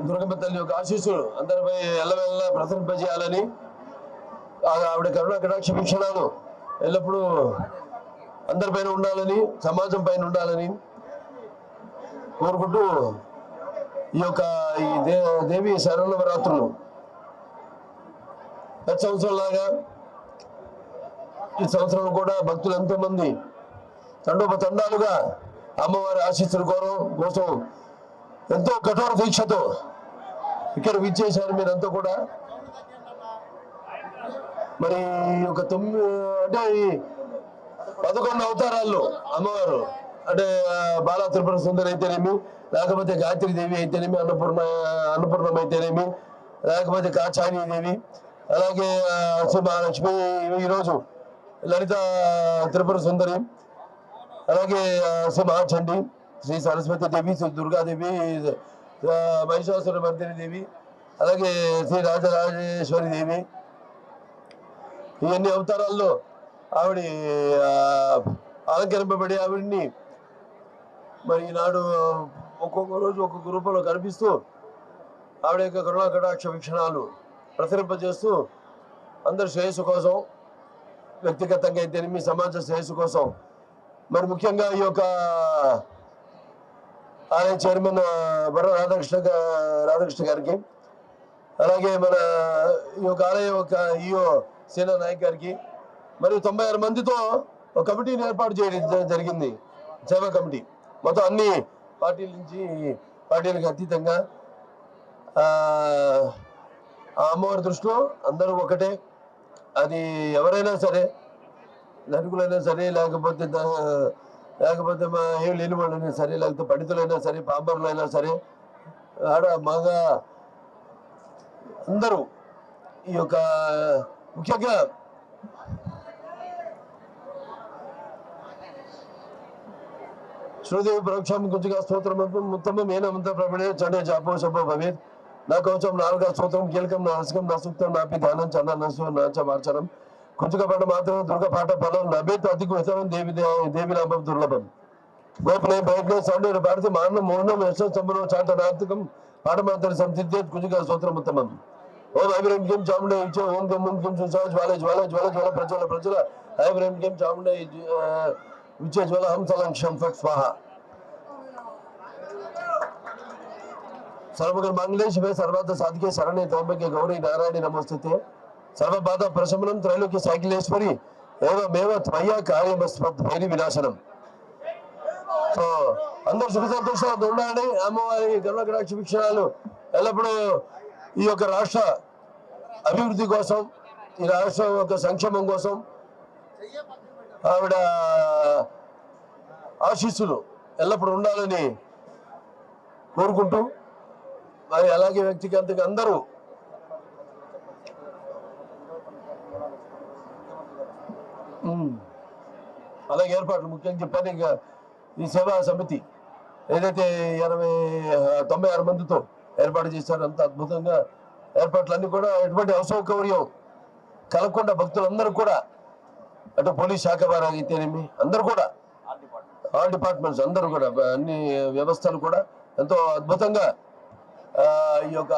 దుర్గమ్మ తల్లి యొక్క ఆశీస్సులు అందరిపై ఎల్లవెల్లా ప్రసరింపజేయాలని, ఆవిడ కరుణా కటాక్ష వీక్షణాలు ఎల్లప్పుడూ అందరిపైన ఉండాలని, సమాజం పైన ఉండాలని కోరుకుంటూ ఈ యొక్క దేవి శరణవరాత్రులు గత సంవత్సరంలాగా ఈ సంవత్సరం కూడా భక్తులు ఎంతో మంది తండోపతండాలుగా అమ్మవారి ఆశీస్సుల కోసం ఎంతో కఠోర దీక్షతో ఇక్కడ విచ్చేశారు మీరంతా కూడా. మరి ఒక 11 అవతారాల్లో అమ్మవారు అంటే బాలా త్రిపుర సుందరి అయితేనేమి, లేకపోతే గాయత్రి దేవి అయితేనేమి, అన్నపూర్ణం అయితేనేమి, లేకపోతే కాచాని దేవి, అలాగే శ్రీ మహాలక్ష్మి, ఈరోజు లలిత త్రిపుర సుందరి, అలాగే శ్రీ మహాచండి, శ్రీ సరస్వతి దేవి, శ్రీ దుర్గాదేవి, మహిషాసుర మర్దిని దేవి, అలాగే శ్రీ రాజరాజేశ్వరి దేవి. ఇవన్నీ అవతారాల్లో ఆవిడ అలంకరింపబడి ఆవిడ్ని మరి ఈనాడు ఒక్కొక్క రోజు ఒక్కొక్క రూపంలో కనిపిస్తూ ఆవిడ యొక్క కరుణా కటాక్ష వీక్షణాలు ప్రసరింపజేస్తూ అందరి శ్రేయస్సు కోసం, వ్యక్తిగతంగా అయితేనేమి సమాజ శ్రేయస్సు కోసం, మరి ముఖ్యంగా ఈ యొక్క ఆలయ చైర్మన్ బర్ర రాధాకృష్ణ గారికి, అలాగే మన ఈ యొక్క ఆలయ యొక్క ఈఓ సేనా నాయక్ గారికి, మరియు 96 మందితో ఒక కమిటీని ఏర్పాటు చేయడం జరిగింది, సేవా కమిటీ. మొత్తం అన్ని పార్టీల నుంచి, పార్టీలకు అతీతంగా ఆ అమ్మవారి దృష్టిలో అందరూ ఒకటే. అది ఎవరైనా సరే, ధనికులైనా సరే, లేకపోతే మా ఏం లేని వాళ్ళైనా సరే, లేకపోతే పండితులైనా సరే, పాంబరులైనా సరే, ఆడ మగ అందరూ ఈ యొక్క ముఖ్యంగా శ్రీదేవి పరోక్షం కొంచెంగా స్తోత్రం ఉత్తమం ఏనంత ప్రబడే చండే జాపో శుభ భవేత్. నా కవచం 4వ స్తోత్రం కీలకం, నా హస్కం, నా సూక్తం, నాపి ధ్యానం, చండ నసు నాచ మార్చనం, కుంచుక పాట మాత్రం, దుర్గ పాట ఫలం, నభేత్ అతి వితరం, దేవి నామం దుర్లభం. గోపనయ ప్రయత్నం సౌందర్య భారతి మారణం మౌనం యశం సంబరం చాట నార్థకం పాఠమాత్ర సంసిద్ధేత్ కుంచుక స్తోత్రం ఉత్తమం. ఓం ఐబ్రహీం కిం చాముండే ఇచ్చో ఓం గం కిం సుసాజ్ జ్వాల జ్వాల జ్వాల జ్వాల ప్రజ్వల ప్రజ్వల ఐబ్రహీం కిం చాముండే విచ్చే జ్వాల హంసలంక్షం ఫట్ స్వాహ. सर्वगण मंगलेश में सर्वार्थ साधिके शरण्ये त्र्यंबके गौरी नारायणी नमोस्तुते. सर्वबाध प्रशमनं त्रैलोक्य साइकिलेश्वरी एवमेव त्वया कार्यमस्मत् भैरी विनाशనం. సో అందరూ సుఖ సంతోషాలతో ఉండాలని, అమ్మవారి కరుణ కటాక్ష వీక్షణాలు ఎల్లప్పుడూ ఈ యొక్క రాష్ట్ర అభివృద్ధి కోసం, ఈ రాష్ట్రం యొక్క సంక్షేమం కోసం ఆవిడ ఆశీస్సులు ఎల్లప్పుడూ ఉండాలని కోరుకుంటూ, మరి అలాగే వ్యక్తిగతంగా అందరూ అలాగే ఏర్పాట్లు ముఖ్యంగా చెప్పాను. ఇంకా ఈ సేవా సమితి ఏదైతే 96 మందితో ఏర్పాటు చేశారో అంత అద్భుతంగా ఏర్పాట్లన్నీ కూడా ఎటువంటి అసౌకర్యం కలగకుండా భక్తులందరూ కూడా, అటు పోలీస్ శాఖ వారు అయితేనేమి, అందరూ కూడా ఆల్ డిపార్ట్మెంట్స్ అందరూ కూడా, అన్ని వ్యవస్థలు కూడా ఎంతో అద్భుతంగా ఈ యొక్క